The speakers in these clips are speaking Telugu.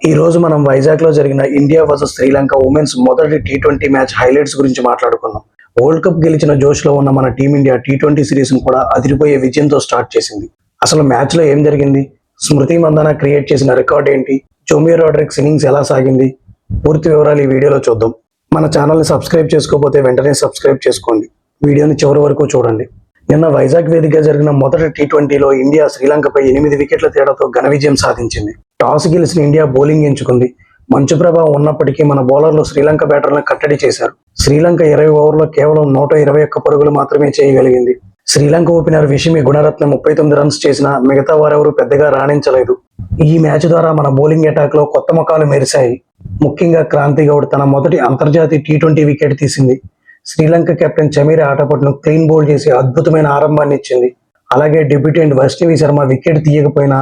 ఈ రోజు మనం వైజాగ్ లో జరిగిన ఇండియా వర్సెస్ శ్రీలంక ఉమెన్స్ మొదటి టీ20 మ్యాచ్ హైలైట్స్ గురించి మాట్లాడుకుందాం. వరల్డ్ కప్ గెలిచిన జోష్ లో ఉన్న మన టీమిండియా టీ20 సిరీస్ ను కూడా అదిరిపోయే విజయంతో స్టార్ట్ చేసింది. అసలు మ్యాచ్ లో ఏం జరిగింది, స్మృతి మందన క్రియేట్ చేసిన రికార్డ్ ఏంటి, జోమియో రోడ్రిగ్స్ ఇన్నింగ్స్ ఎలా సాగింది, పూర్తి వివరాలు ఈ వీడియోలో చూద్దాం. మన ఛానల్ని సబ్స్క్రైబ్ చేసుకోకపోతే వెంటనే సబ్స్క్రైబ్ చేసుకోండి. వీడియోని చివరి వరకు చూడండి. నిన్న వైజాగ్ వేదికగా జరిగిన మొదటి టీ20లో ఇండియా శ్రీలంకపై 8 వికెట్ల తేడాతో ఘన విజయం సాధించింది. టాస్ గెలిచిన ఇండియా బౌలింగ్ ఎంచుకుంది. మంచు ప్రభావం ఉన్నప్పటికీ మన బౌలర్లు శ్రీలంక బ్యాటర్లను కట్టడి చేశారు. శ్రీలంక 20 ఓవర్లో కేవలం 121 పరుగులు మాత్రమే చేయగలిగింది. శ్రీలంక ఓపెనర్ విషిమి గుణరత్న 39 రన్స్ చేసినా మిగతా వారెవరూ పెద్దగా రాణించలేదు. ఈ మ్యాచ్ ద్వారా మన బౌలింగ్ అటాక్ లో కొత్త ముఖాలు మెరిశాయి. ముఖ్యంగా క్రాంతి గౌడ్ తన మొదటి అంతర్జాతీయ టీ20 వికెట్ తీసింది. శ్రీలంక కెప్టెన్ చమీర ఆటపట్టును క్లీన్ బౌల్డ్ చేసి అద్భుతమైన ఆరంభాన్ని ఇచ్చింది. అలాగే డెబ్యూటెంట్ వైష్ణవి శర్మ వికెట్ తీయకపోయినా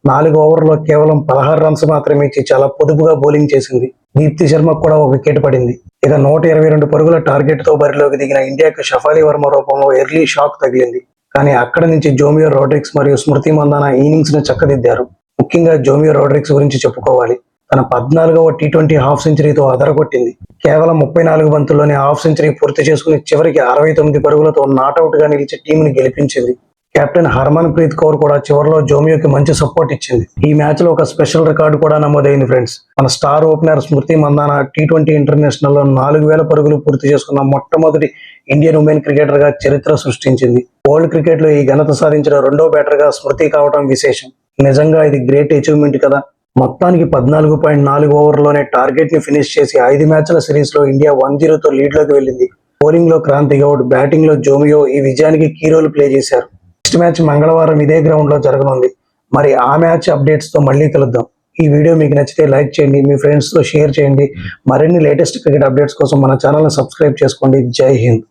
4 ఓవర్లలో కేవలం 16 రన్స్ మాత్రమే ఇచ్చి చాలా పొదుపుగా బౌలింగ్ చేసింది. దీప్తి శర్మకు కూడా ఒక వికెట్ పడింది. ఇక 122 పరుగుల టార్గెట్ తో బరిలోకి దిగిన ఇండియాకు షఫాలి వర్మ రూపంలో ఎర్లీ షాక్ తగిలింది. కానీ అక్కడి నుంచి జోమియో రోడ్రిగ్స్ మరియు స్మృతి మందాన ఇన్నింగ్స్ ను చక్కదిద్దారు. ముఖ్యంగా జోమియో రోడ్రిగ్స్ గురించి చెప్పుకోవాలి. తన 14వ టీ20 హాఫ్ సెంచరీతో అదరగొట్టింది. కేవలం 34 బంతుల్లోనే హాఫ్ సెంచరీ పూర్తి చేసుకుని చివరికి 69 పరుగులతో నాట్అవుట్ గా నిలిచి టీంని గెలిపించింది. కెప్టెన్ హర్మన్ ప్రీత్ కౌర్ కూడా చివరిలో జోమియోకి మంచి సపోర్ట్ ఇచ్చింది. ఈ మ్యాచ్ లో ఒక స్పెషల్ రికార్డు కూడా నమోదైంది ఫ్రెండ్స్. మన స్టార్ ఓపెనర్ స్మృతి మందాన టీ20 ఇంటర్నేషనల్ లో 4000 పరుగులు పూర్తి చేసుకున్న మొట్టమొదటి ఇండియన్ ఉమెన్ క్రికెటర్ గా చరిత్ర సృష్టించింది. వరల్డ్ క్రికెట్ లో ఈ ఘనత సాధించిన రెండో బ్యాటర్ గా స్మృతి కావడం విశేషం. నిజంగా ఇది గ్రేట్ అచీవ్మెంట్ కదా. మొత్తానికి 14.4 ఓవర్లోనే టార్గెట్ ని ఫినిష్ చేసి 5 మ్యాచ్ల సిరీస్ లో ఇండియా 1-0తో లీడ్ లోకి వెళ్ళింది. బౌలింగ్ లో క్రాంతి గౌడ్, బ్యాటింగ్ లో జోమియో ఈ విజయానికి కీ రోల్ ప్లే చేశారు. నెక్స్ట్ మ్యాచ్ మంగళవారం ఇదే గ్రౌండ్ లో జరగనుంది. మరి ఆ మ్యాచ్ అప్డేట్స్ తో మళ్ళీ కలుద్దాం. ఈ వీడియో మీకు నచ్చితే లైక్ చేయండి, మీ ఫ్రెండ్స్ తో షేర్ చేయండి. మరిన్ని లేటెస్ట్ క్రికెట్ అప్డేట్స్ కోసం మన ఛానల్ ని సబ్స్క్రైబ్ చేసుకోండి. జై హింద్.